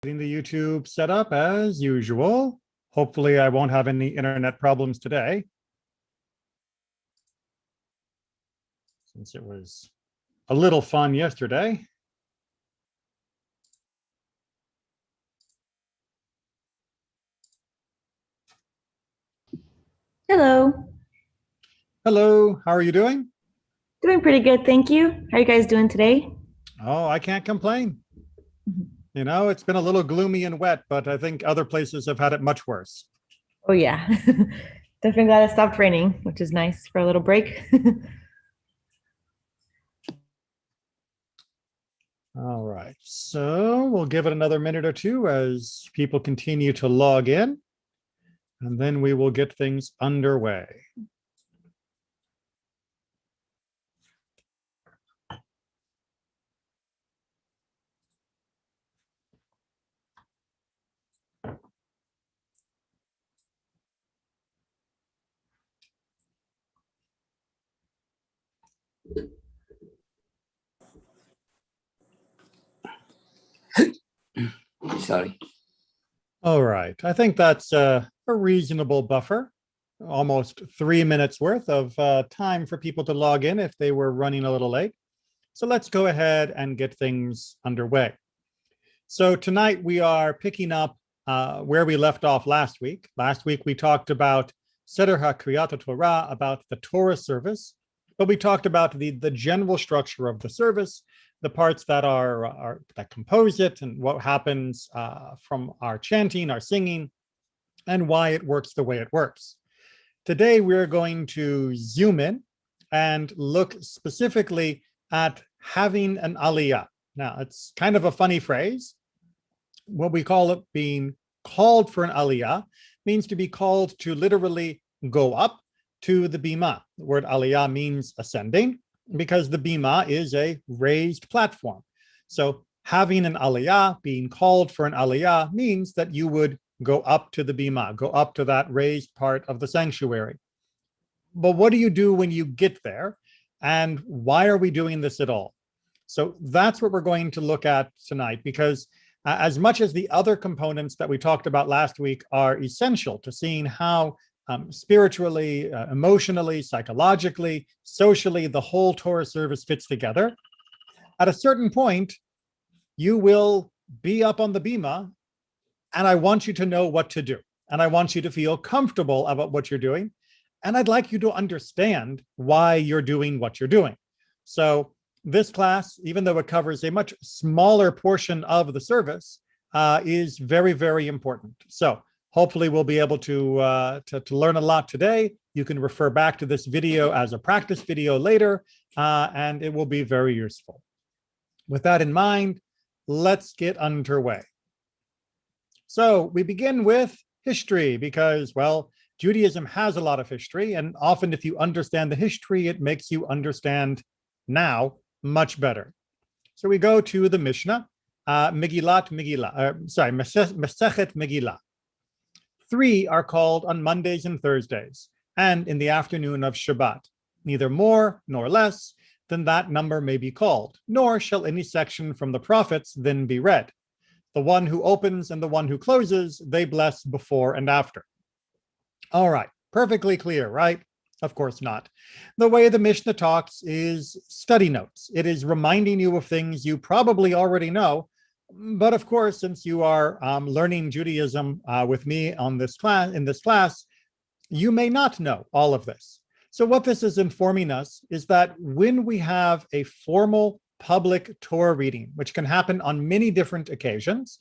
Getting the YouTube set up as usual. Hopefully I won't have any internet problems today, since it was a little fun yesterday. Hello. Hello, how are you doing? Doing pretty good, thank you. How are you guys doing today? Oh, I can't complain. You know, it's been a little gloomy and wet, but I think other places have had it much worse. Oh yeah. Definitely glad it stopped raining, which is nice for a little break. All right, so we'll give it another minute or two as people continue to log in, and then we will get things underway. Sorry. All right, I think that's a reasonable buffer, almost 3 minutes worth of time for people to log in if they were running a little late. So let's go ahead and get things underway. So tonight we are picking up where we left off last week. Last week we talked about Seder HaKriyat Torah, about the Torah service, but we talked about the general structure of the service, the parts that that compose it, and what happens from our chanting, our singing, and why it works the way it works. Today we're going to zoom in and look specifically at having an Aliyah. Now, it's kind of a funny phrase. What we call it being called for an Aliyah means to be called to literally go up to the Bimah. The word Aliyah means ascending, because the Bimah is a raised platform. So having an Aliyah, being called for an Aliyah, means that you would go up to the Bimah, go up to that raised part of the sanctuary. But what do you do when you get there? And why are we doing this at all? So that's what we're going to look at tonight, because as much as the other components that we talked about last week are essential to seeing how spiritually, emotionally, psychologically, socially, the whole Torah service fits together, at a certain point, you will be up on the Bimah, and I want you to know what to do. And I want you to feel comfortable about what you're doing. And I'd like you to understand why you're doing what you're doing. So this class, even though it covers a much smaller portion of the service, is very, very important. So hopefully we'll be able to learn a lot today. You can refer back to this video as a practice video later, and it will be very useful. With that in mind, let's get underway. So we begin with history because, well, Judaism has a lot of history, and often if you understand the history, it makes you understand now much better. So we go to the Mishnah, Megechet Megillah. 3 are called on Mondays and Thursdays, and in the afternoon of Shabbat. Neither more nor less than that number may be called, nor shall any section from the prophets then be read. The one who opens and the one who closes, they bless before and after. All right, perfectly clear, right? Of course not. The way the Mishnah talks is study notes. It is reminding you of things you probably already know, but of course, since you are learning Judaism with me in this class, you may not know all of this. So what this is informing us is that when we have a formal public Torah reading, which can happen on many different occasions.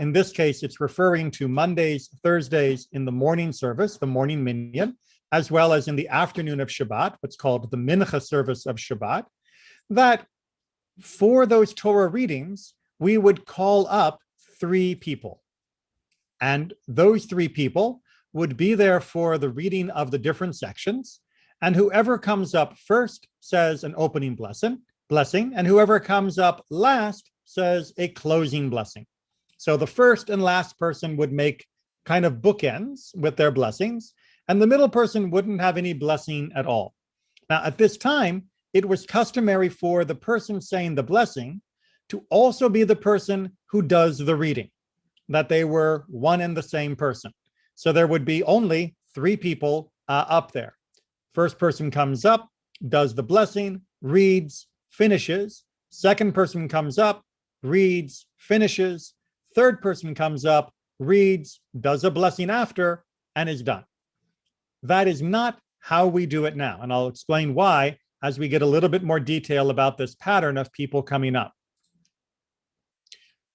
In this case, it's referring to Mondays, Thursdays in the morning service, the morning minyan, as well as in the afternoon of Shabbat, what's called the mincha service of Shabbat, that for those Torah readings, we would call up 3 people. And those 3 people would be there for the reading of the different sections. And whoever comes up first says an opening blessing, and whoever comes up last says a closing blessing. So the first and last person would make kind of bookends with their blessings, and the middle person wouldn't have any blessing at all. Now, at this time, it was customary for the person saying the blessing to also be the person who does the reading. that they were one and the same person. So there would be only 3 people up there. First person comes up, does the blessing, reads, finishes. Second person comes up, reads, finishes. Third person comes up, reads, does a blessing after, and is done. That is not how we do it now. And I'll explain why as we get a little bit more detail about this pattern of people coming up.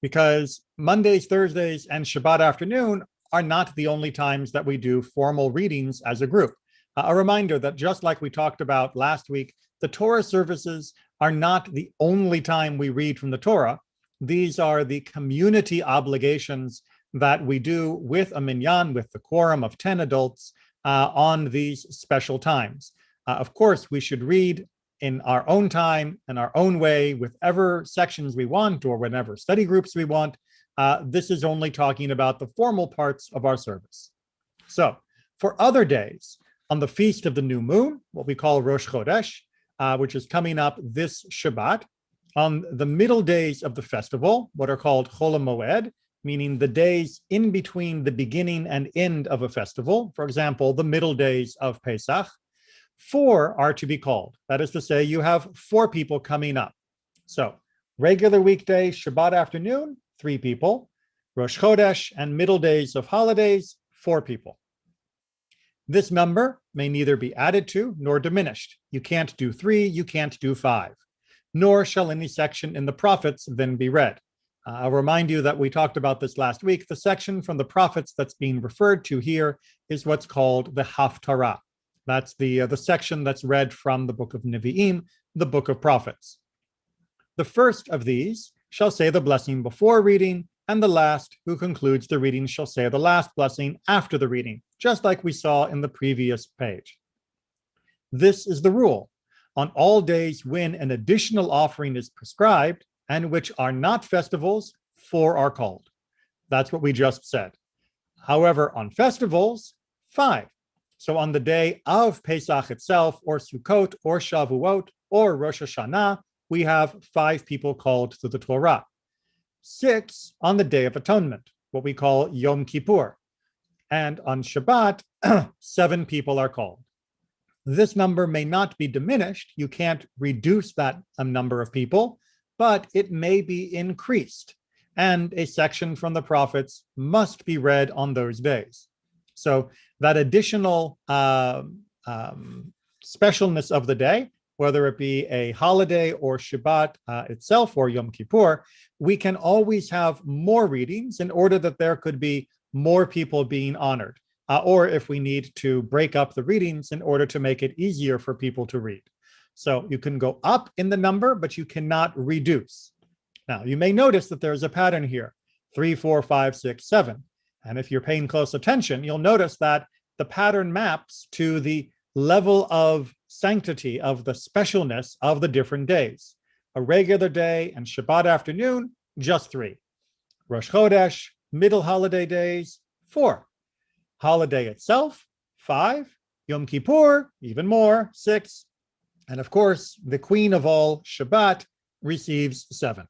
Because Mondays, Thursdays, and Shabbat afternoon are not the only times that we do formal readings as a group. A reminder that just like we talked about last week, the Torah services are not the only time we read from the Torah. These are the community obligations that we do with a minyan, with the quorum of 10 adults on these special times. Of course, we should read in our own time and our own way, with whatever sections we want or whatever study groups we want. This is only talking about the formal parts of our service. So for other days, on the Feast of the New Moon, what we call Rosh Chodesh, which is coming up this Shabbat, on the middle days of the festival, what are called Chol HaMoed, meaning the days in between the beginning and end of a festival, for example, the middle days of Pesach, 4 are to be called. That is to say, you have 4 people coming up. So regular weekday, Shabbat afternoon, 3 people. Rosh Chodesh and middle days of holidays, 4 people. This number may neither be added to nor diminished. You can't do 3, you can't do 5. Nor shall any section in the prophets then be read. I'll remind you that we talked about this last week. The section from the prophets that's being referred to here is what's called the Haftarah. That's the section that's read from the book of Nevi'im, the book of prophets. The first of these shall say the blessing before reading, and the last who concludes the reading shall say the last blessing after the reading, just like we saw in the previous page. This is the rule. On all days when an additional offering is prescribed, and which are not festivals, 4 are called. That's what we just said. However, on festivals, 5. So on the day of Pesach itself, or Sukkot, or Shavuot, or Rosh Hashanah, we have 5 people called to the Torah. 6 on the Day of Atonement, what we call Yom Kippur. And on Shabbat, 7 people are called. This number may not be diminished. You can't reduce that number of people, but it may be increased. And a section from the prophets must be read on those days. So that additional specialness of the day, whether it be a holiday or Shabbat itself or Yom Kippur, we can always have more readings in order that there could be more people being honored, or if we need to break up the readings in order to make it easier for people to read. So you can go up in the number, but you cannot reduce. Now, you may notice that there's a pattern here, 3, 4, 5, 6, 7. And if you're paying close attention, you'll notice that the pattern maps to the level of sanctity, of the specialness of the different days. A regular day and Shabbat afternoon, just 3. Rosh Chodesh, middle holiday days, 4. Holiday itself, 5. Yom Kippur, even more, 6. And of course, the queen of all, Shabbat, receives 7.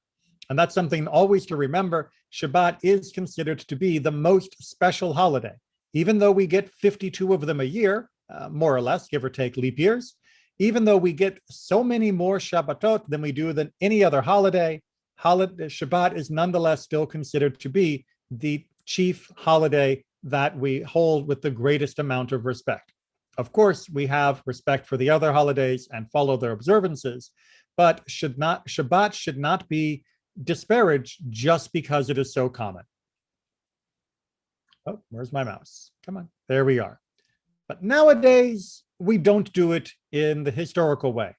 And that's something always to remember. Shabbat is considered to be the most special holiday. Even though we get 52 of them a year, more or less, give or take leap years, even though we get so many more Shabbatot than we do than any other holiday, Shabbat is nonetheless still considered to be the chief holiday that we hold with the greatest amount of respect. Of course, we have respect for the other holidays and follow their observances, but Shabbat should not be disparaged just because it is so common. Oh, where's my mouse? Come on, there we are. But nowadays, we don't do it in the historical way.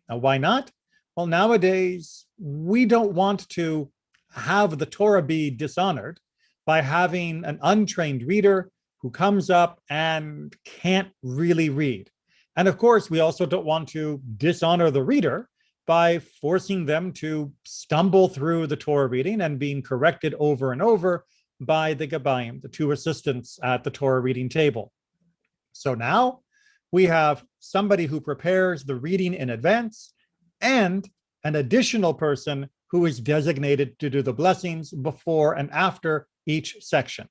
Now, why not? Well, nowadays, we don't want to have the Torah be dishonored by having an untrained reader who comes up and can't really read. And of course, we also don't want to dishonor the reader by forcing them to stumble through the Torah reading and being corrected over and over by the Gabayim, the 2 assistants at the Torah reading table. So now we have somebody who prepares the reading in advance and an additional person who is designated to do the blessings before and after each section.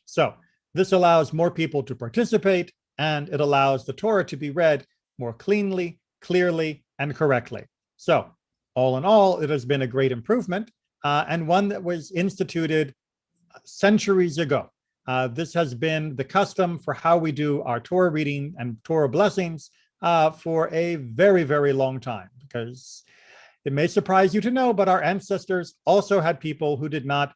So this allows more people to participate, and it allows the Torah to be read more cleanly, clearly, and correctly. So all in all, it has been a great improvement, and one that was instituted centuries ago. This has been the custom for how we do our Torah reading and Torah blessings for a very, very long time, because it may surprise you to know, but our ancestors also had people who did not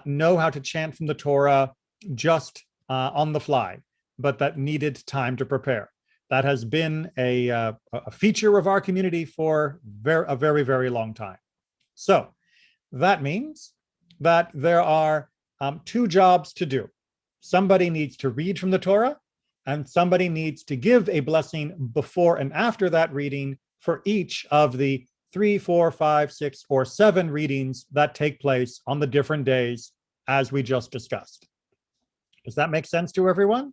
know how to chant from the Torah just on the fly, but that needed time to prepare. That has been a feature of our community for a very, very long time. So that means that there are two jobs to do. Somebody needs to read from the Torah, and somebody needs to give a blessing before and after that reading for each of the 3, 4, 5, 6, or 7 readings that take place on the different days, as we just discussed. Does that make sense to everyone?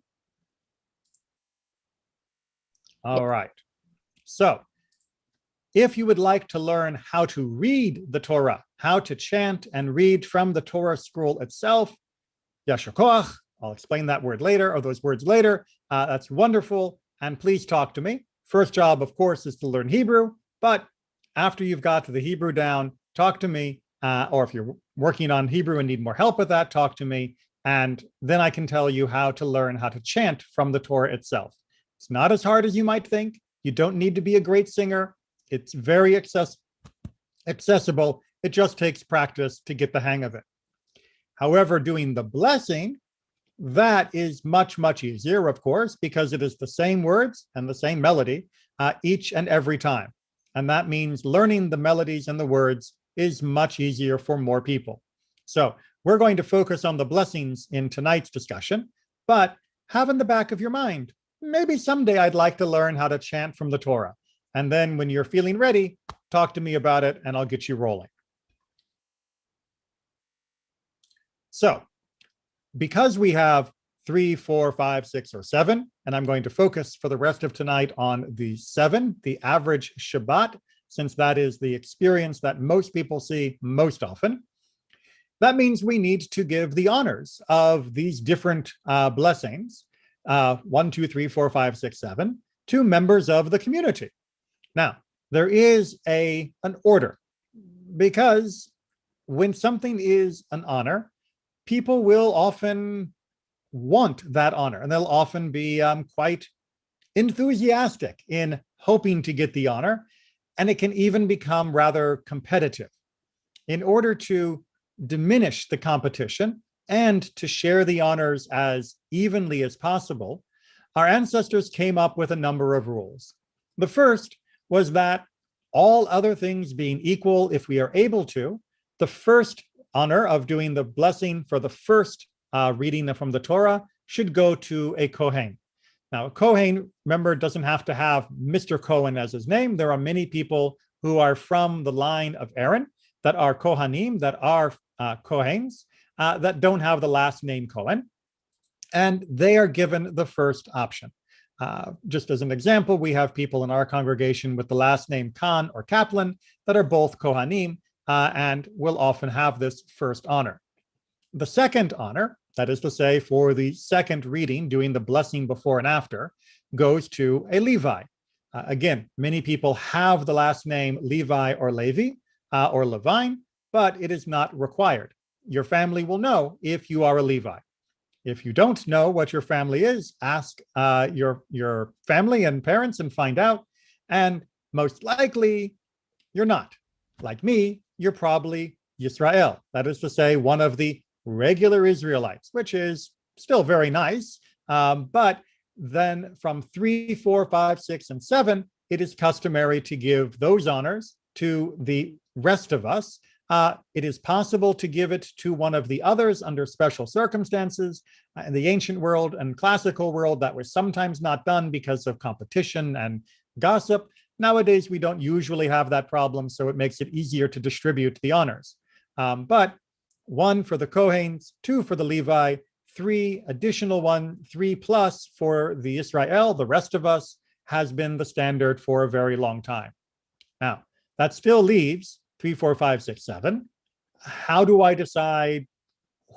All right. So if you would like to learn how to read the Torah, how to chant and read from the Torah scroll itself, yasher koach, I'll explain that word later, or those words later. That's wonderful. And please talk to me. First job, of course, is to learn Hebrew. But after you've got the Hebrew down, talk to me. Or if you're working on Hebrew and need more help with that, talk to me. And then I can tell you how to learn how to chant from the Torah itself. It's not as hard as you might think. You don't need to be a great singer. It's very accessible. It just takes practice to get the hang of it. However, doing the blessing, that is much, much easier, of course, because it is the same words and the same melody each and every time. And that means learning the melodies and the words is much easier for more people. So we're going to focus on the blessings in tonight's discussion, but have in the back of your mind, maybe someday I'd like to learn how to chant from the Torah. And then when you're feeling ready, talk to me about it and I'll get you rolling. So because we have 3, 4, 5, 6, or 7, and I'm going to focus for the rest of tonight on the 7, the average Shabbat, since that is the experience that most people see most often. That means we need to give the honors of these different blessings, 1, 2, 3, 4, 5, 6, 7, to members of the community. Now, there is an order, because when something is an honor, people will often want that honor, and they'll often be quite enthusiastic in hoping to get the honor, and it can even become rather competitive. In order to diminish the competition and to share the honors as evenly as possible, our ancestors came up with a number of rules. The first was that all other things being equal, if we are able to, the first honor of doing the blessing for the first reading from the Torah should go to a Kohen. Now, a Kohen, remember, doesn't have to have Mr. Cohen as his name. There are many people who are from the line of Aaron that are Kohanim, that are Kohens, that don't have the last name Cohen, and they are given the first option. Just as an example, we have people in our congregation with the last name Khan or Kaplan that are both Kohanim, and will often have this first honor. The second honor, that is to say, for the second reading, doing the blessing before and after, goes to a Levi. Again, many people have the last name Levi or Levi or Levine, but it is not required. Your family will know if you are a Levi. If you don't know what your family is, ask your family and parents and find out. And most likely, you're not. Like me, you're probably Yisrael. That is to say, one of the regular Israelites, which is still very nice. But then from 3, 4, 5, 6, and 7, it is customary to give those honors to the rest of us. It is possible to give it to one of the others under special circumstances. In the ancient world and classical world, that was sometimes not done because of competition and gossip. Nowadays, we don't usually have that problem, so it makes it easier to distribute the honors. But 1 for the Kohens, 2 for the Levi, 3 additional 3 plus for the Israel, the rest of us, has been the standard for a very long time. Now, that still leaves 3, 4, 5, 6, 7. How do I decide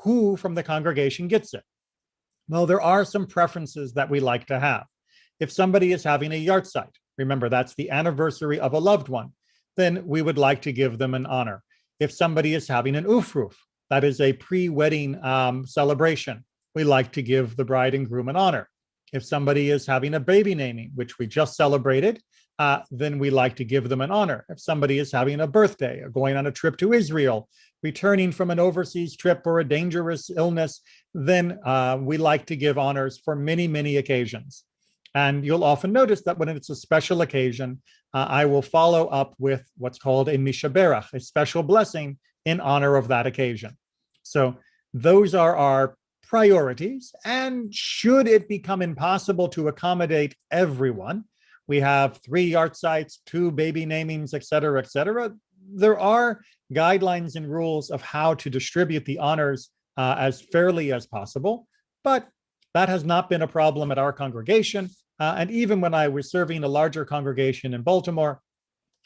who from the congregation gets it? Well, there are some preferences that we like to have. If somebody is having a yahrzeit, remember that's the anniversary of a loved one, then we would like to give them an honor. If somebody is having an ufruf, that is a pre-wedding celebration, we like to give the bride and groom an honor. If somebody is having a baby naming, which we just celebrated, then we like to give them an honor. If somebody is having a birthday or going on a trip to Israel, returning from an overseas trip or a dangerous illness, then we like to give honors for many, many occasions. And you'll often notice that when it's a special occasion, I will follow up with what's called a mishaberach, a special blessing in honor of that occasion. So those are our priorities. And should it become impossible to accommodate everyone, we have 3 yahrzeits, 2 baby namings, et cetera, there are guidelines and rules of how to distribute the honors as fairly as possible. But that has not been a problem at our congregation. And even when I was serving a larger congregation in Baltimore,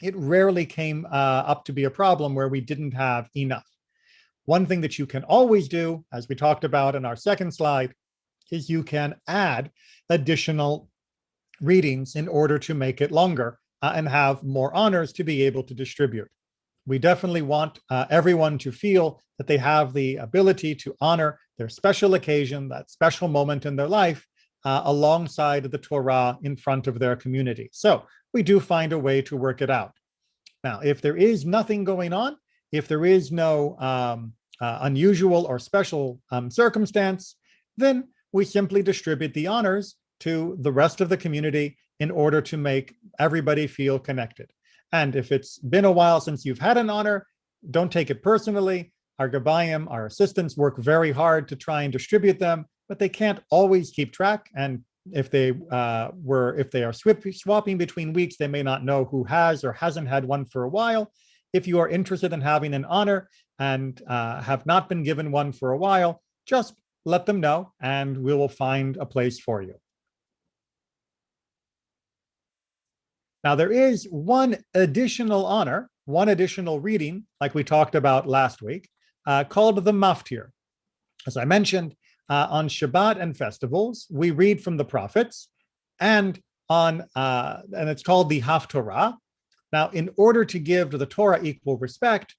it rarely came up to be a problem where we didn't have enough. One thing that you can always do, as we talked about in our second slide, is you can add additional readings in order to make it longer and have more honors to be able to distribute. We definitely want everyone to feel that they have the ability to honor their special occasion, that special moment in their life, alongside the Torah in front of their community. So we do find a way to work it out. Now, if there is nothing going on, if there is no unusual or special circumstance, then we simply distribute the honors to the rest of the community in order to make everybody feel connected. And if it's been a while since you've had an honor, don't take it personally. Our Gabayim, our assistants, work very hard to try and distribute them, but they can't always keep track. And if they are swapping between weeks, they may not know who has or hasn't had one for a while. If you are interested in having an honor and have not been given one for a while, just let them know and we will find a place for you. Now, there is one additional honor, one additional reading, like we talked about last week, called the Maftir. As I mentioned, on Shabbat and festivals, we read from the prophets, and it's called the Haftarah. Now, in order to give to the Torah equal respect,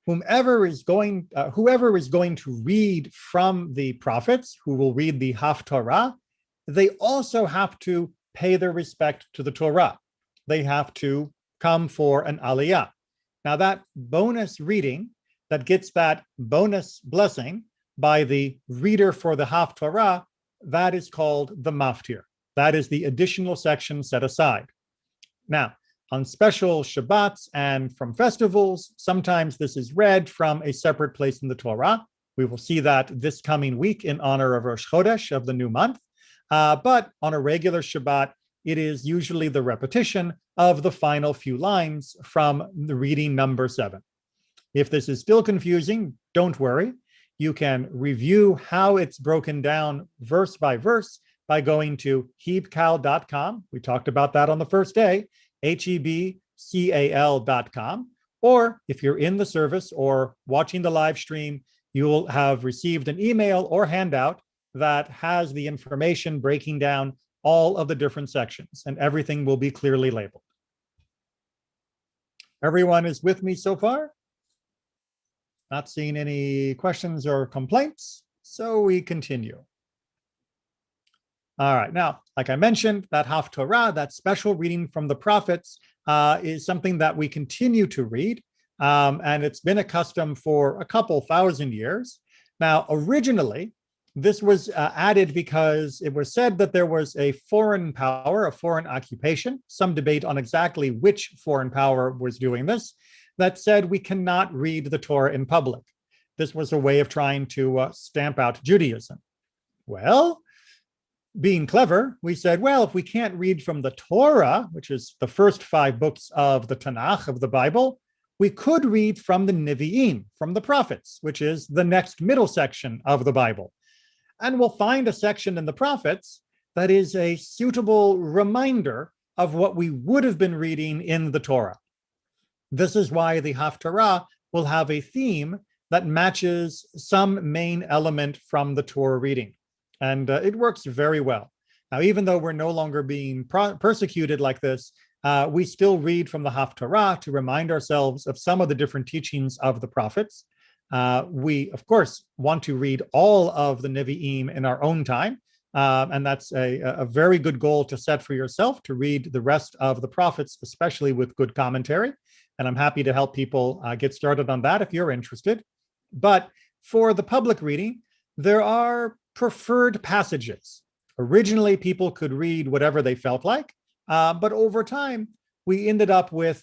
whoever is going to read from the prophets, who will read the Haftarah, they also have to pay their respect to the Torah. They have to come for an Aliyah. Now, that bonus reading that gets that bonus blessing by the reader for the Haftarah, that is called the Maftir. That is the additional section set aside. Now, on special Shabbats and from festivals, sometimes this is read from a separate place in the Torah. We will see that this coming week in honor of Rosh Chodesh, of the new month. But on a regular Shabbat, it is usually the repetition of the final few lines from the reading number 7. If this is still confusing, don't worry. You can review how it's broken down verse by verse by going to hebcal.com. We talked about that on the first day, hebcal.com. Or if you're in the service or watching the live stream, you'll have received an email or handout that has the information breaking down all of the different sections, and everything will be clearly labeled. Everyone is with me so far? Not seeing any questions or complaints, so we continue. All right, now, like I mentioned, that Haftarah, that special reading from the prophets, is something that we continue to read, and it's been a custom for a couple thousand years. Now, originally, this was added because it was said that there was a foreign power, a foreign occupation, some debate on exactly which foreign power was doing this, that said we cannot read the Torah in public. This was a way of trying to stamp out Judaism. Well, being clever, we said, well, if we can't read from the Torah, which is the first 5 books of the Tanakh, of the Bible, we could read from the Nevi'im, from the prophets, which is the next middle section of the Bible. And we'll find a section in the prophets that is a suitable reminder of what we would have been reading in the Torah. This is why the Haftarah will have a theme that matches some main element from the Torah reading. And it works very well. Now, even though we're no longer being persecuted like this, we still read from the Haftarah to remind ourselves of some of the different teachings of the prophets. We, of course, want to read all of the Nevi'im in our own time. And that's a very good goal to set for yourself, to read the rest of the prophets, especially with good commentary. And I'm happy to help people get started on that if you're interested. But for the public reading, there are preferred passages. Originally, people could read whatever they felt like, but over time, we ended up with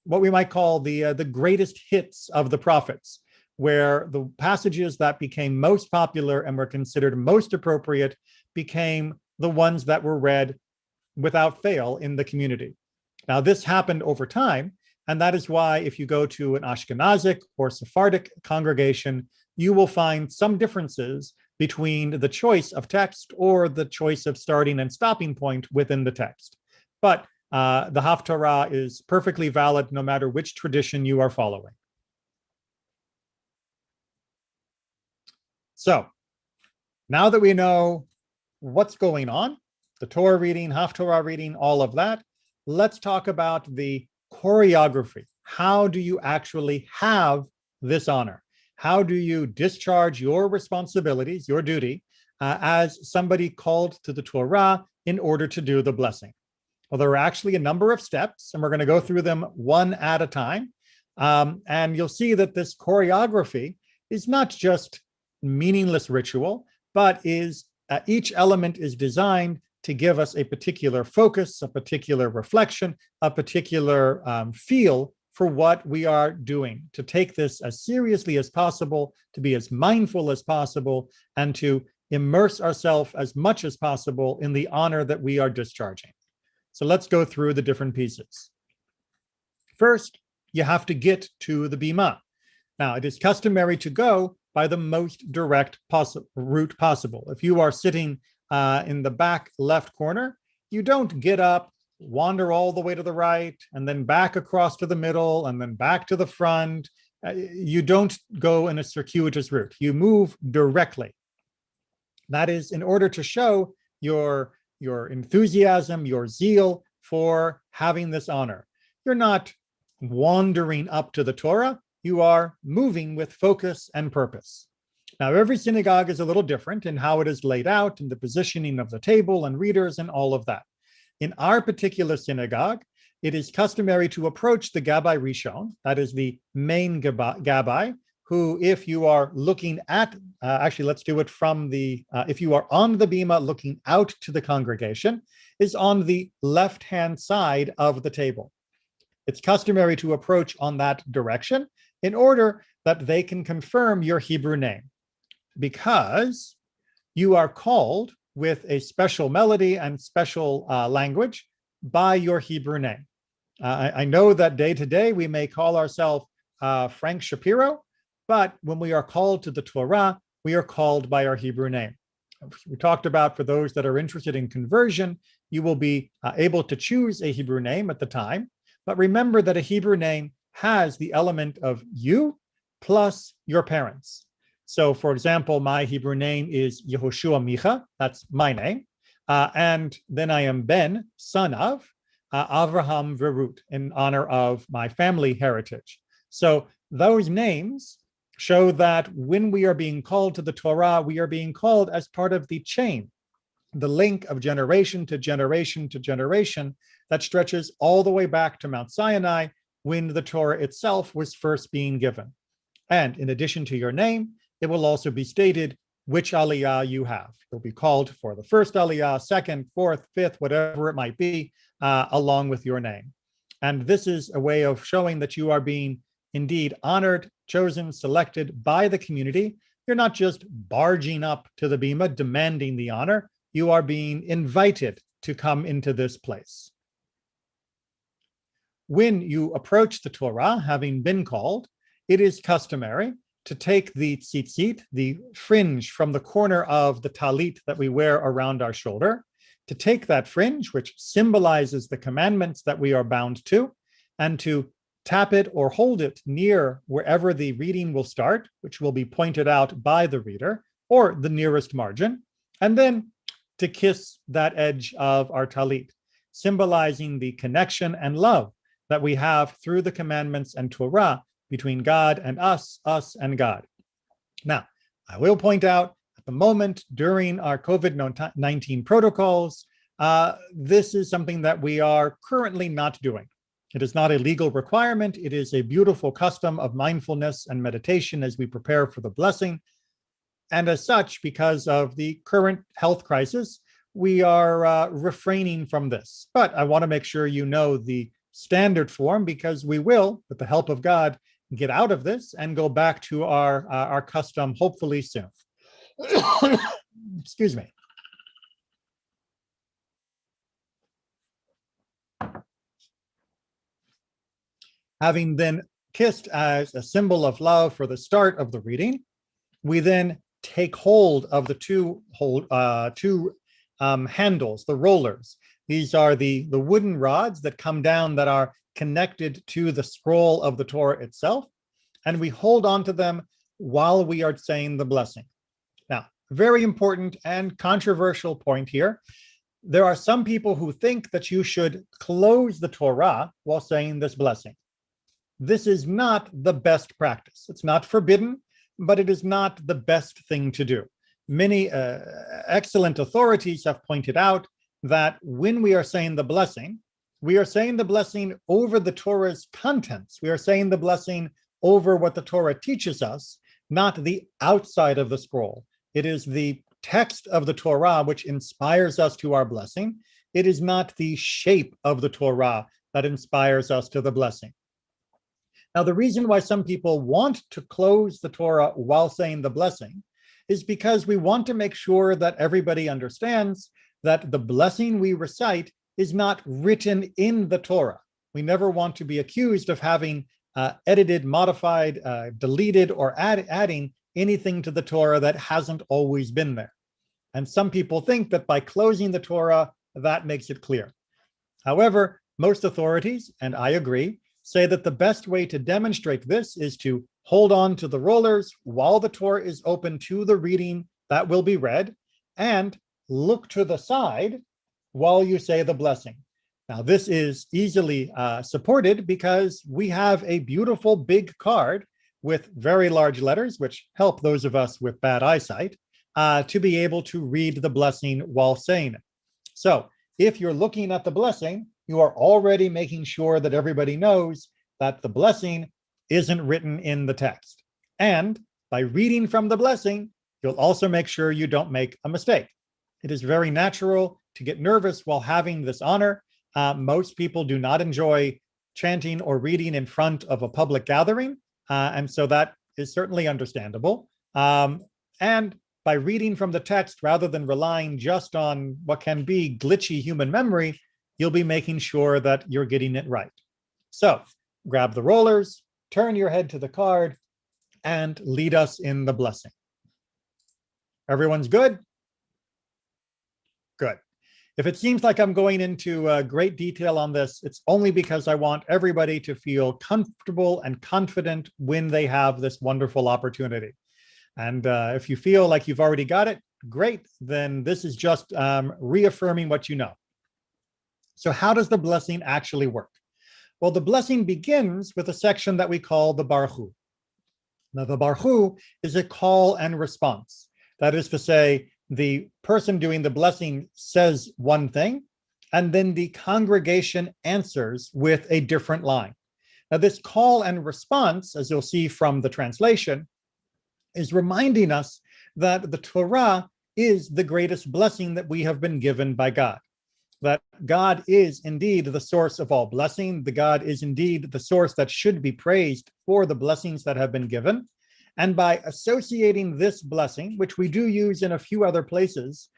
what we might call the greatest hits of the prophets, where the passages that became most popular and were considered most appropriate became the ones that were read without fail in the community. Now, this happened over time, and that is why if you go to an Ashkenazic or Sephardic congregation, you will find some differences between the choice of text or the choice of starting and stopping point within the text. But the Haftarah is perfectly valid no matter which tradition you are following. So now that we know what's going on, the Torah reading, Haftarah reading, all of that, let's talk about the choreography. How do you actually have this honor? How do you discharge your responsibilities, your duty, as somebody called to the Torah in order to do the blessing? Well, there are actually a number of steps, and we're going to go through them one at a time. And you'll see that this choreography is not just meaningless ritual, but each element is designed to give us a particular focus, a particular reflection, a particular feel for what we are doing, to take this as seriously as possible, to be as mindful as possible, and to immerse ourselves as much as possible in the honor that we are discharging. So let's go through the different pieces. First, you have to get to the Bimah. Now, it is customary to go by the most direct route possible. If you are sitting in the back left corner, you don't get up, wander all the way to the right, and then back across to the middle, and then back to the front. You don't go in a circuitous route. You move directly. That is in order to show your enthusiasm, your zeal for having this honor. You're not wandering up to the Torah. You are moving with focus and purpose. Now, every synagogue is a little different in how it is laid out, and the positioning of the table and readers and all of that. In our particular synagogue, it is customary to approach the Gabbai Rishon, that is the main Gabbai, who, if you are looking at, actually, let's do it from if you are on the Bimah looking out to the congregation, is on the left-hand side of the table. It's customary to approach on that direction in order that they can confirm your Hebrew name, because you are called with a special melody and special language by your Hebrew name. I know that day to day we may call ourselves Frank Shapiro, but when we are called to the Torah, we are called by our Hebrew name. We talked about, for those that are interested in conversion, you will be able to choose a Hebrew name at the time, but remember that a Hebrew name has the element of you plus your parents. So, for example, my Hebrew name is Yehoshua Micha, that's my name, and then I am Ben, son of Avraham Verut, in honor of my family heritage. So those names show that when we are being called to the Torah, we are being called as part of the chain, the link of generation to generation to generation that stretches all the way back to Mount Sinai, when the Torah itself was first being given. And in addition to your name, it will also be stated which Aliyah you have. You'll be called for the first Aliyah, second, fourth, fifth, whatever it might be, along with your name. And this is a way of showing that you are being indeed honored, chosen, selected by the community. You're not just barging up to the Bimah demanding the honor. You are being invited to come into this place. When you approach the Torah, having been called, it is customary to take the tzitzit, the fringe from the corner of the talit that we wear around our shoulder, to take that fringe, which symbolizes the commandments that we are bound to, and to tap it or hold it near wherever the reading will start, which will be pointed out by the reader, or the nearest margin, and then to kiss that edge of our talit, symbolizing the connection and love that we have through the commandments and Torah between God and us and God. Now, I will point out at the moment during our COVID-19 protocols, this is something that we are currently not doing. It is not a legal requirement. It is a beautiful custom of mindfulness and meditation as we prepare for the blessing. And as such, because of the current health crisis, we are refraining from this. But I want to make sure you know the standard form, because we will, with the help of God, get out of this and go back to our custom, hopefully soon. Excuse me. Having then kissed as a symbol of love for the start of the reading, we then take hold of the two handles, the rollers. These are the wooden rods that come down that are connected to the scroll of the Torah itself, and we hold on to them while we are saying the blessing. Now, very important and controversial point here. There are some people who think that you should close the Torah while saying this blessing. This is not the best practice. It's not forbidden, but it is not the best thing to do. Many excellent authorities have pointed out that when we are saying the blessing, we are saying the blessing over the Torah's contents. We are saying the blessing over what the Torah teaches us, not the outside of the scroll. It is the text of the Torah which inspires us to our blessing. It is not the shape of the Torah that inspires us to the blessing. Now, the reason why some people want to close the Torah while saying the blessing is because we want to make sure that everybody understands that the blessing we recite is not written in the Torah. We never want to be accused of having edited, modified, deleted, or adding anything to the Torah that hasn't always been there. And some people think that by closing the Torah, that makes it clear. However, most authorities, and I agree, say that the best way to demonstrate this is to hold on to the rollers while the Torah is open to the reading that will be read, and look to the side while you say the blessing. Now, this is easily supported because we have a beautiful big card with very large letters, which help those of us with bad eyesight to be able to read the blessing while saying it. So if you're looking at the blessing, you are already making sure that everybody knows that the blessing isn't written in the text. And by reading from the blessing, you'll also make sure you don't make a mistake. It is very natural to get nervous while having this honor. Most people do not enjoy chanting or reading in front of a public gathering, and so that is certainly understandable. And by reading from the text rather than relying just on what can be glitchy human memory, you'll be making sure that you're getting it right. So grab the rollers, turn your head to the card, and lead us in the blessing. Everyone's good? Good. If it seems like I'm going into great detail on this, it's only because I want everybody to feel comfortable and confident when they have this wonderful opportunity. And if you feel like you've already got it, great, then this is just reaffirming what you know. So how does the blessing actually work? Well, the blessing begins with a section that we call the Baruch Hu. Now, the Baruch Hu is a call and response. That is to say, the person doing the blessing says one thing, and then the congregation answers with a different line. Now, this call and response, as you'll see from the translation, is reminding us that the Torah is the greatest blessing that we have been given by God. That God is indeed the source of all blessing. The God is indeed the source that should be praised for the blessings that have been given. And by associating this blessing, which we do use in a few other places,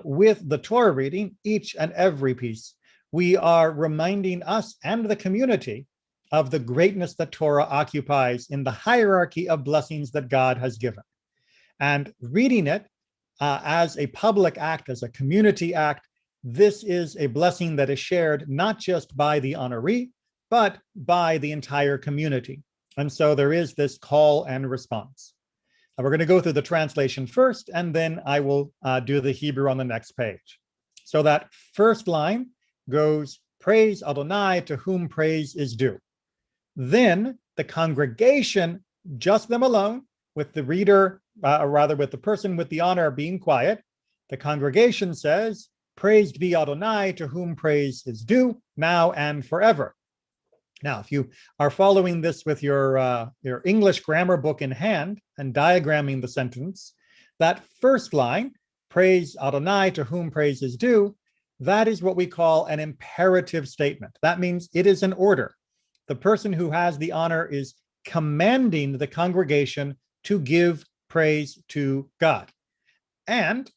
with the Torah reading, each and every piece, we are reminding us and the community of the greatness that Torah occupies in the hierarchy of blessings that God has given. And reading it as a public act, as a community act, this is a blessing that is shared not just by the honoree, but by the entire community. And so there is this call and response. Now we're going to go through the translation first, and then I will do the Hebrew on the next page. So that first line goes, praise Adonai, to whom praise is due. Then the congregation, just them alone, with the reader, or rather with the person with the honor being quiet, the congregation says, praised be Adonai, to whom praise is due, now and forever. Now, if you are following this with your English grammar book in hand and diagramming the sentence, that first line, praise Adonai, to whom praise is due, that is what we call an imperative statement. That means it is an order. The person who has the honor is commanding the congregation to give praise to God. And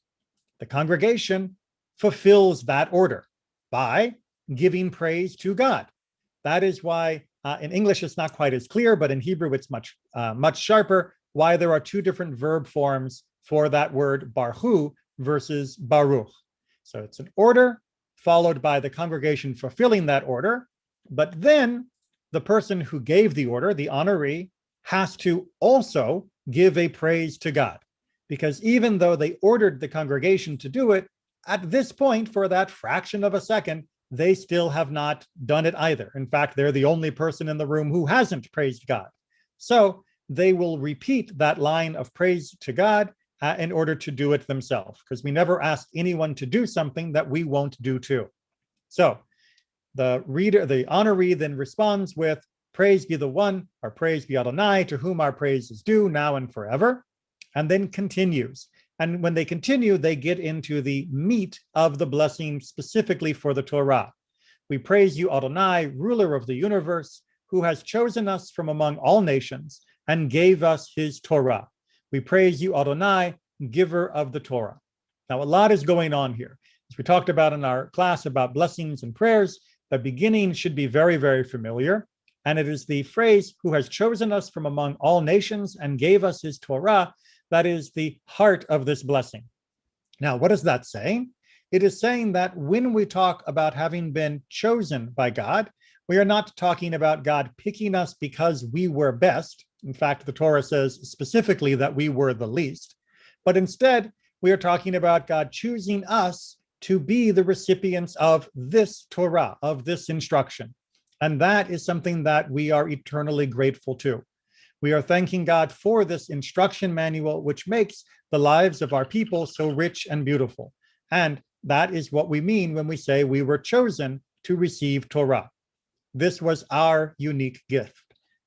the congregation fulfills that order by giving praise to God. That is why in English it's not quite as clear, but in Hebrew it's much sharper, why there are two different verb forms for that word barhu versus baruch. So it's an order followed by the congregation fulfilling that order, but then the person who gave the order, the honoree, has to also give a praise to God. Because even though they ordered the congregation to do it, at this point, for that fraction of a second, they still have not done it either. In fact, they're the only person in the room who hasn't praised God. So they will repeat that line of praise to God in order to do it themselves, because we never ask anyone to do something that we won't do too. So the honoree then responds with, praise be the one, or praise be Adonai, to whom our praise is due now and forever, and then continues. And when they continue, they get into the meat of the blessing specifically for the Torah. We praise you, Adonai, ruler of the universe, who has chosen us from among all nations and gave us his Torah. We praise you, Adonai, giver of the Torah. Now, a lot is going on here. As we talked about in our class about blessings and prayers, the beginning should be very, very familiar. And it is the phrase, who has chosen us from among all nations and gave us his Torah, that is the heart of this blessing. Now, what is that saying? It is saying that when we talk about having been chosen by God, we are not talking about God picking us because we were best. In fact, the Torah says specifically that we were the least. But instead, we are talking about God choosing us to be the recipients of this Torah, of this instruction. And that is something that we are eternally grateful to. We are thanking God for this instruction manual, which makes the lives of our people so rich and beautiful. And that is what we mean when we say we were chosen to receive Torah. This was our unique gift.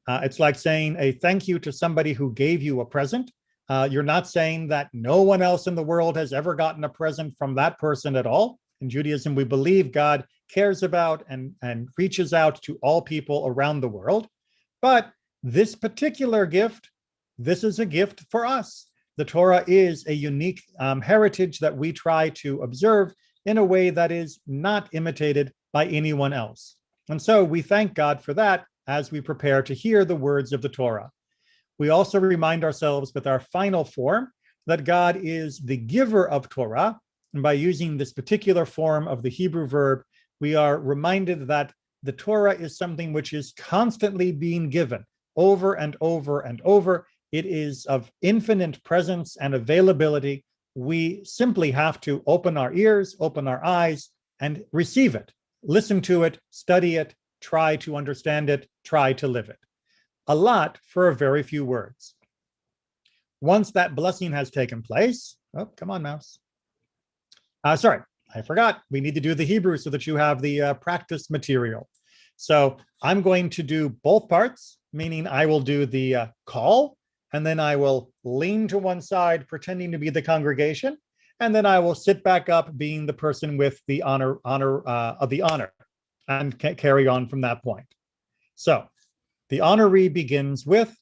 It's like saying a thank you to somebody who gave you a present. You're not saying that no one else in the world has ever gotten a present from that person at all. In Judaism, we believe God cares about and reaches out to all people around the world. But this particular gift, this is a gift for us. The Torah is a unique heritage that we try to observe in a way that is not imitated by anyone else. And so we thank God for that as we prepare to hear the words of the Torah. We also remind ourselves with our final form that God is the giver of Torah. And by using this particular form of the Hebrew verb, we are reminded that the Torah is something which is constantly being given over and over and over. It is of infinite presence and availability. We simply have to open our ears, open our eyes, and receive it, listen to it, study it, try to understand it, try to live it. A lot for a very few words. Once that blessing has taken place, oh, come on, mouse. Sorry, I forgot. We need to do the Hebrew so that you have the practice material. So I'm going to do both parts, meaning I will do the call, and then I will lean to one side, pretending to be the congregation, and then I will sit back up, being the person with the honor, and carry on from that point. So the honoree begins with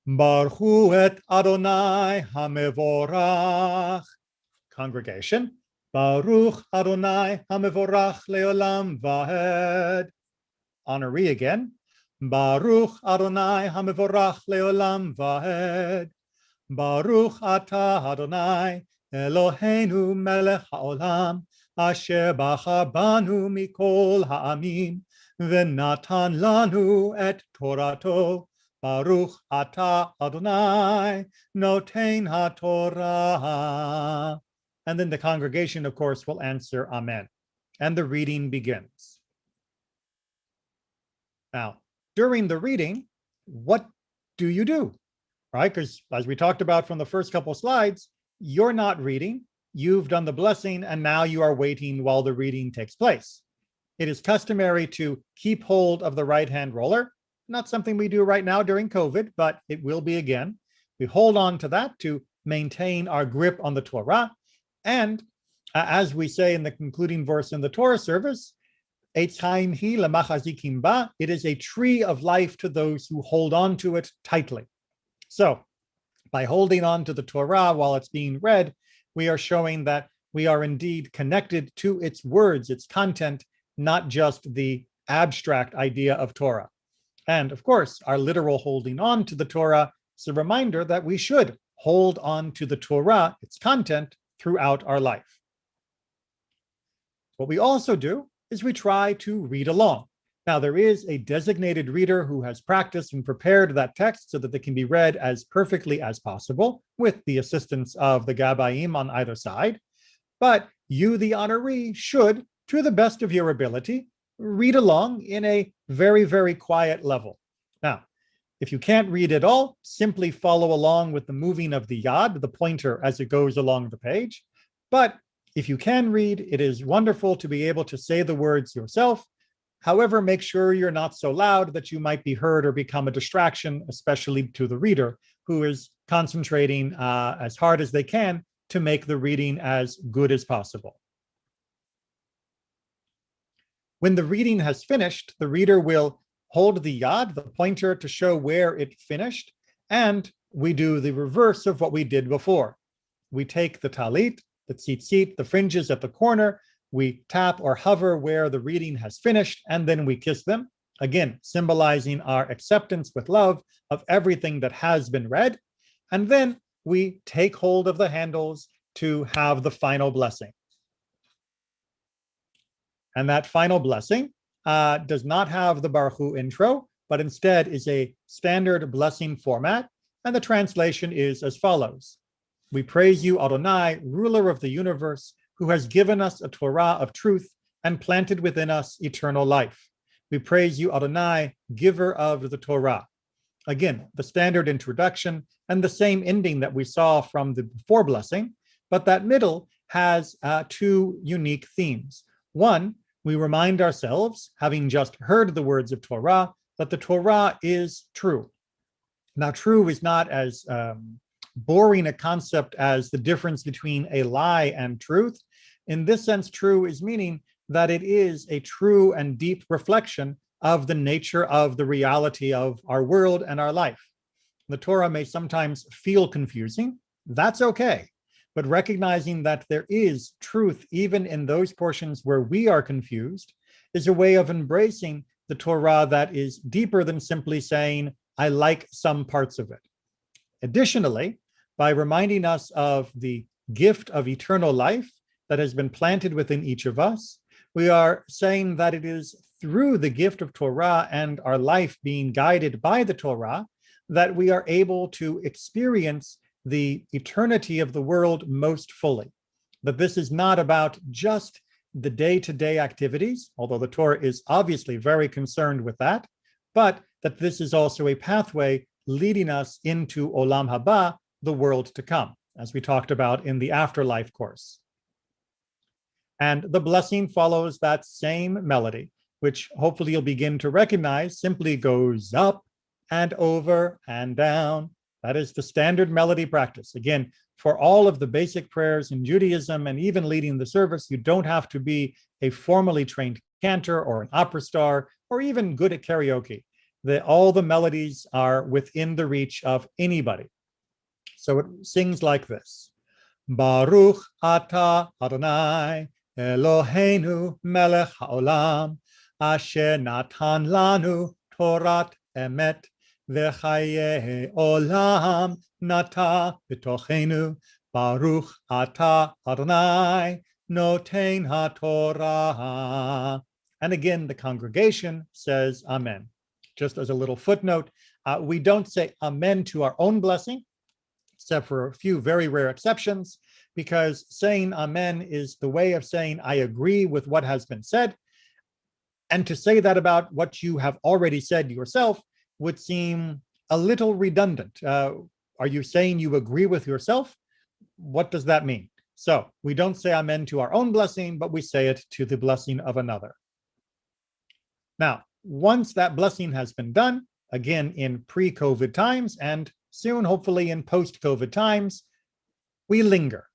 Baruch et Adonai hamevorach. Congregation, Baruch Adonai hamevorach leolam vahed. Honoree again, Baruch Adonai hamevorach leolam vahed. Baruch atah Adonai Eloheinu melech haolam asher bachar banu mikol ha'amim V'natan lanu et Torato, Baruch ata Adonai, noten haTorah. And then the congregation, of course, will answer Amen. And the reading begins. Now, during the reading, what do you do? Right? Because as we talked about from the first couple slides, you're not reading, you've done the blessing, and now you are waiting while the reading takes place. It is customary to keep hold of the right-hand roller. Not something we do right now during COVID, but it will be again. We hold on to that to maintain our grip on the Torah. And as we say in the concluding verse in the Torah service, it is a tree of life to those who hold on to it tightly. So by holding on to the Torah while it's being read, we are showing that we are indeed connected to its words, its content, not just the abstract idea of Torah. And of course, our literal holding on to the Torah is a reminder that we should hold on to the Torah, its content, throughout our life. What we also do is we try to read along. Now, there is a designated reader who has practiced and prepared that text so that they can be read as perfectly as possible with the assistance of the Gabbaim on either side. But you, the honoree, should, to the best of your ability, read along in a very, very quiet level. Now, if you can't read at all, simply follow along with the moving of the yad, the pointer, as it goes along the page. But if you can read, it is wonderful to be able to say the words yourself. However, make sure you're not so loud that you might be heard or become a distraction, especially to the reader, who is concentrating as hard as they can to make the reading as good as possible. When the reading has finished, the reader will hold the yad, the pointer, to show where it finished, and we do the reverse of what we did before. We take the talit, the tzitzit, the fringes at the corner, we tap or hover where the reading has finished, and then we kiss them, again, symbolizing our acceptance with love of everything that has been read. And then we take hold of the handles to have the final blessing. And that final blessing does not have the Baruch Hu intro, but instead is a standard blessing format. And the translation is as follows. We praise you, Adonai, ruler of the universe, who has given us a Torah of truth and planted within us eternal life. We praise you, Adonai, giver of the Torah. Again, the standard introduction and the same ending that we saw from the before blessing, but that middle has two unique themes. One, we remind ourselves, having just heard the words of Torah, that the Torah is true. Now, true is not as boring a concept as the difference between a lie and truth. In this sense, true is meaning that it is a true and deep reflection of the nature of the reality of our world and our life. The Torah may sometimes feel confusing. That's okay. But recognizing that there is truth even in those portions where we are confused is a way of embracing the Torah that is deeper than simply saying, I like some parts of it. Additionally, by reminding us of the gift of eternal life that has been planted within each of us, we are saying that it is through the gift of Torah and our life being guided by the Torah that we are able to experience the eternity of the world most fully. That this is not about just the day-to-day activities, although the Torah is obviously very concerned with that, but that this is also a pathway leading us into Olam Haba, the world to come, as we talked about in the afterlife course. And the blessing follows that same melody, which hopefully you'll begin to recognize simply goes up and over and down. That is the standard melody practice. Again, for all of the basic prayers in Judaism and even leading the service, you don't have to be a formally trained cantor or an opera star or even good at karaoke. All the melodies are within the reach of anybody. So it sings like this. Baruch atah Adonai Eloheinu melech haolam asher natan lanu Torat emet v'chaye olam nata b'tochenu Baruch atah Adonai noten haTorah. And again, the congregation says amen. Just as a little footnote, we don't say amen to our own blessing, except for a few very rare exceptions, because saying amen is the way of saying I agree with what has been said. And to say that about what you have already said yourself would seem a little redundant. Are you saying you agree with yourself? What does that mean? So we don't say amen to our own blessing, but we say it to the blessing of another. Now, once that blessing has been done, again in pre-COVID times and soon hopefully in post-COVID times, we linger.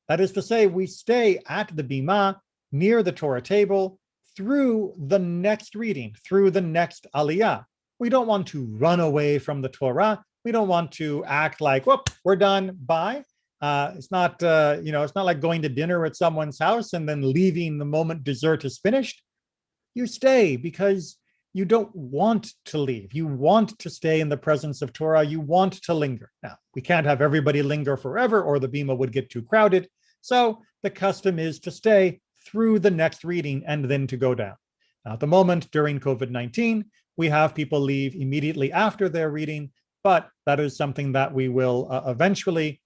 That is to say, we stay at the Bimah near the Torah table through the next reading, through the next Aliyah. We don't want to run away from the Torah. We don't want to act like, whoop, we're done, bye. It's not like going to dinner at someone's house and then leaving the moment dessert is finished. You stay because you don't want to leave. You want to stay in the presence of Torah. You want to linger. Now, we can't have everybody linger forever or the Bimah would get too crowded. So the custom is to stay through the next reading and then to go down. Now, at the moment during COVID-19, we have people leave immediately after their reading, but that is something that we will eventually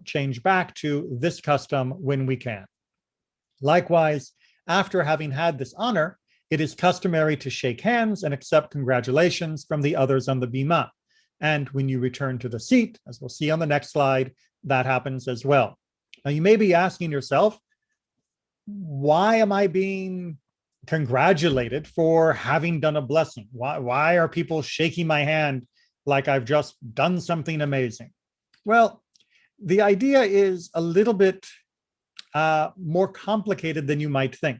change back to this custom when we can. Likewise, after having had this honor, it is customary to shake hands and accept congratulations from the others on the Bimah. And when you return to the seat, as we'll see on the next slide, that happens as well. Now, you may be asking yourself, why am I being congratulated for having done a blessing? Why are people shaking my hand like I've just done something amazing? Well, the idea is a little bit more complicated than you might think.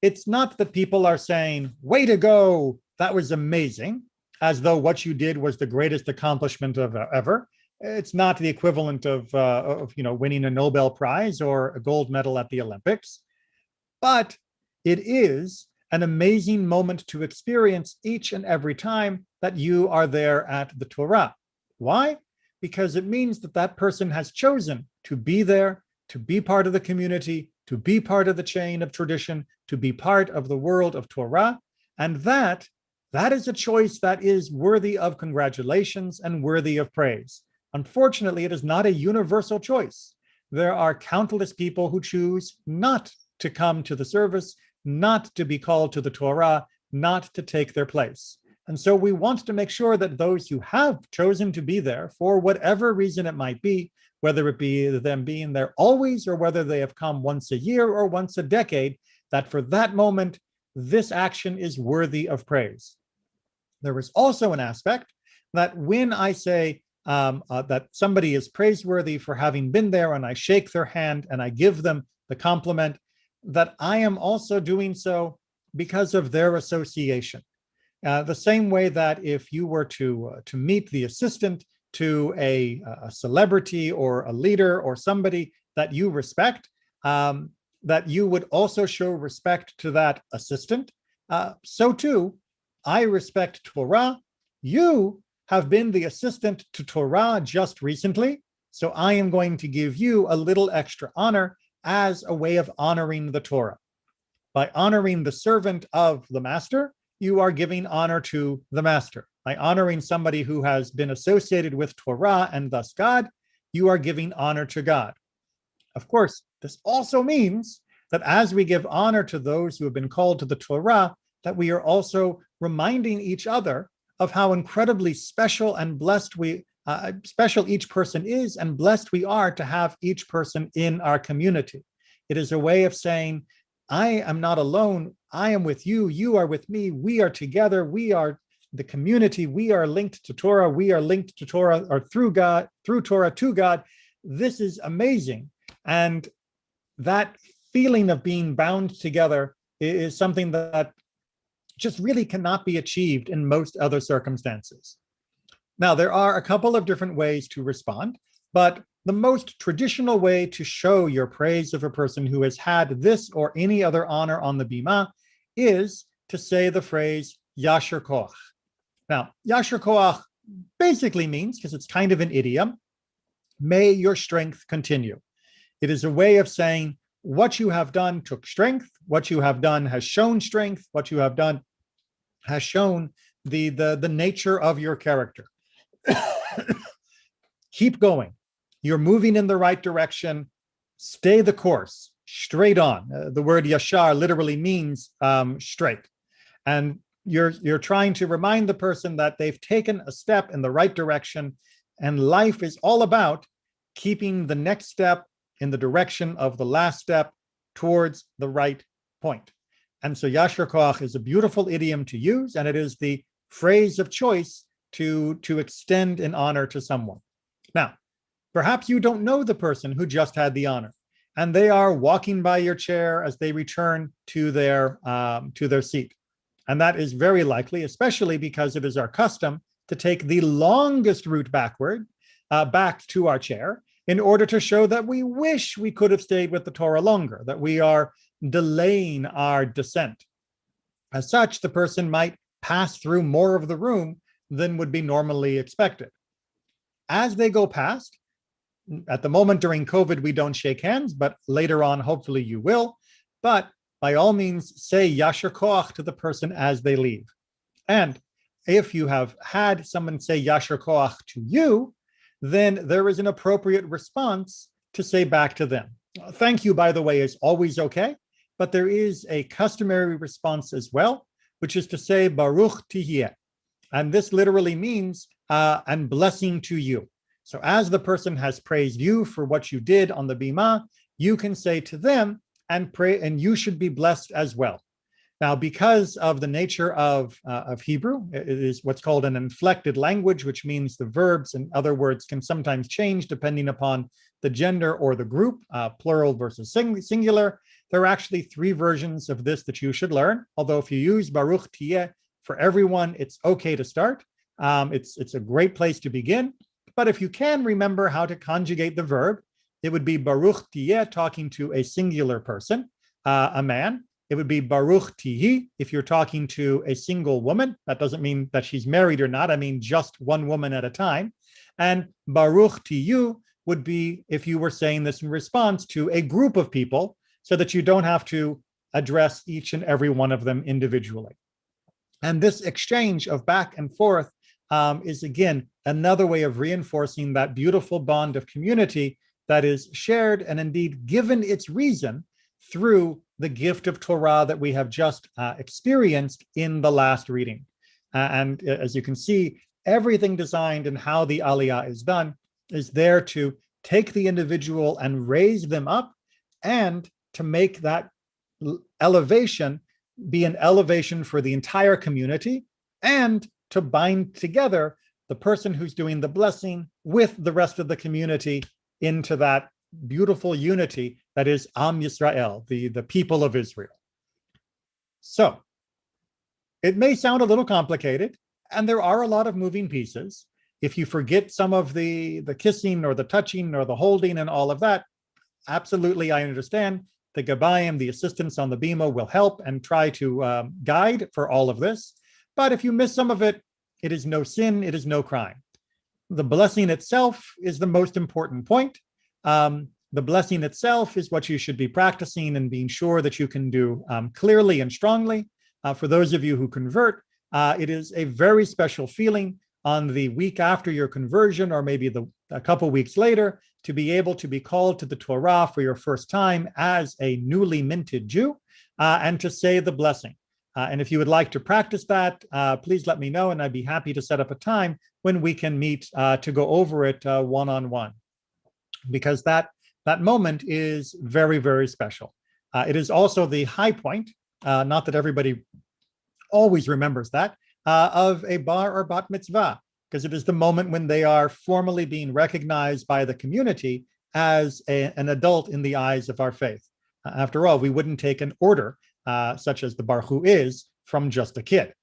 It's not that people are saying, way to go, that was amazing, as though what you did was the greatest accomplishment of ever. It's not the equivalent of winning a Nobel Prize or a gold medal at the Olympics, but it is an amazing moment to experience each and every time that you are there at the Torah. Why? Because it means that that person has chosen to be there, to be part of the community, to be part of the chain of tradition, to be part of the world of Torah. And that is a choice that is worthy of congratulations and worthy of praise. Unfortunately, it is not a universal choice. There are countless people who choose not to come to the service, not to be called to the Torah, not to take their place. And so we want to make sure that those who have chosen to be there for whatever reason it might be, whether it be them being there always or whether they have come once a year or once a decade, that for that moment, this action is worthy of praise. There is also an aspect that when I say that somebody is praiseworthy for having been there and I shake their hand and I give them the compliment, that I am also doing so because of their association. The same way that if you were to meet the assistant to a celebrity or a leader or somebody that you respect, that you would also show respect to that assistant. So too, I respect Torah. You have been the assistant to Torah just recently, so I am going to give you a little extra honor as a way of honoring the Torah. By honoring the servant of the master, you are giving honor to the master. By honoring somebody who has been associated with Torah and thus God, you are giving honor to God. Of course, this also means that as we give honor to those who have been called to the Torah, that we are also reminding each other of how incredibly special and blessed special each person is and blessed we are to have each person in our community. It is a way of saying, I am not alone. I am with you. You are with me. We are together. We are the community. We are linked to Torah. We are linked to Torah or through God, through Torah to God. This is amazing. And that feeling of being bound together is something that just really cannot be achieved in most other circumstances. Now, there are a couple of different ways to respond, but the most traditional way to show your praise of a person who has had this or any other honor on the Bimah is to say the phrase Yasher Koach. Now, Yasher Koach basically means, because it's kind of an idiom, may your strength continue. It is a way of saying, what you have done took strength. What you have done has shown strength. What you have done has shown the nature of your character. Keep going. You're moving in the right direction. Stay the course, straight on. The word yashar literally means straight. And you're trying to remind the person that they've taken a step in the right direction, and life is all about keeping the next step in the direction of the last step towards the right point. And so Yashar Koach is a beautiful idiom to use, and it is the phrase of choice to extend an honor to someone. Now, perhaps you don't know the person who just had the honor, and they are walking by your chair as they return to their seat. And that is very likely, especially because it is our custom to take the longest route backward, back to our chair, in order to show that we wish we could have stayed with the Torah longer, that we are delaying our descent. As such, the person might pass through more of the room than would be normally expected. As they go past, at the moment during COVID, we don't shake hands, but later on, hopefully you will. But by all means, say Yashar Koach to the person as they leave. And if you have had someone say Yashar Koach to you, then there is an appropriate response to say back to them. Thank you, by the way, is always okay, but there is a customary response as well, which is to say Baruch Tihiyeh. And this literally means, and blessing to you. So as the person has praised you for what you did on the Bimah, you can say to them, and pray, and you should be blessed as well. Now, because of the nature of Hebrew, it is what's called an inflected language, which means the verbs and other words can sometimes change depending upon the gender or the group, plural versus singular. There are actually 3 versions of this that you should learn. Although if you use Baruch Tiyeh for everyone, it's okay to start. It's a great place to begin. But if you can remember how to conjugate the verb, it would be Baruch Tiyeh talking to a singular person, a man. It would be Baruch Tihi if you're talking to a single woman. That doesn't mean that she's married or not. I mean just one woman at a time. And Baruch Tiyu would be if you were saying this in response to a group of people, so that you don't have to address each and every one of them individually. And this exchange of back and forth is, again, another way of reinforcing that beautiful bond of community that is shared and indeed given its reason through the gift of Torah that we have just experienced in the last reading. And as you can see, everything designed and how the Aliyah is done is there to take the individual and raise them up, and to make that elevation be an elevation for the entire community, and to bind together the person who's doing the blessing with the rest of the community into that beautiful unity that is Am Yisrael, the people of Israel. So it may sound a little complicated, and there are a lot of moving pieces. If you forget some of the kissing or the touching or the holding and all of that, absolutely, I understand. The Gabayim, the assistants on the Bimah, will help and try to guide for all of this. But if you miss some of it, it is no sin, it is no crime. The blessing itself is the most important point. The blessing itself is what you should be practicing and being sure that you can do clearly and strongly. For those of you who convert, it is a very special feeling on the week after your conversion, or maybe a couple weeks later, to be able to be called to the Torah for your first time as a newly minted Jew, and to say the blessing. And if you would like to practice that, please let me know, and I'd be happy to set up a time when we can meet to go over it one-on-one. Because that moment is very, very special. It is also the high point, not that everybody always remembers that, of a bar or bat mitzvah, because it is the moment when they are formally being recognized by the community as an adult in the eyes of our faith. After all, we wouldn't take an order such as the Baruch Hu is from just a kid,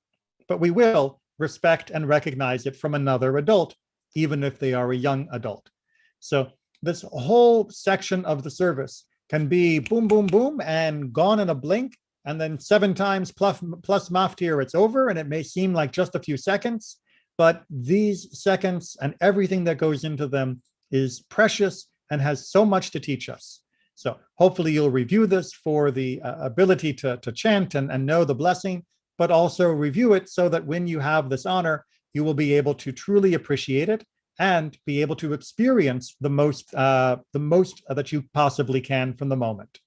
but we will respect and recognize it from another adult, even if they are a young adult. So this whole section of the service can be boom, boom, boom, and gone in a blink, and then 7 times plus Maftir, it's over, and it may seem like just a few seconds, but these seconds and everything that goes into them is precious and has so much to teach us. So hopefully you'll review this for the ability to chant and know the blessing, but also review it so that when you have this honor, you will be able to truly appreciate it and be able to experience the most that you possibly can from the moment.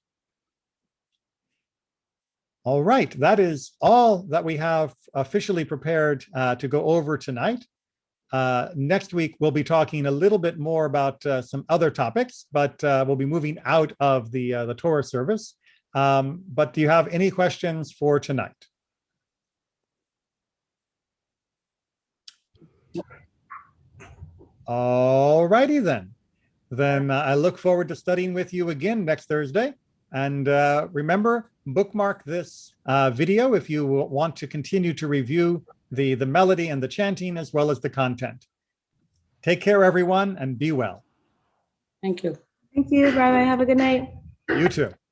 All right, that is all that we have officially prepared to go over tonight. Next week, we'll be talking a little bit more about some other topics, but we'll be moving out of the Torah service. But do you have any questions for tonight? All righty then. Then I look forward to studying with you again next Thursday. And remember, bookmark this video if you want to continue to review the melody and the chanting as well as the content. Take care, everyone, and be well. Thank you. Thank you. Bye bye. Have a good night. You too.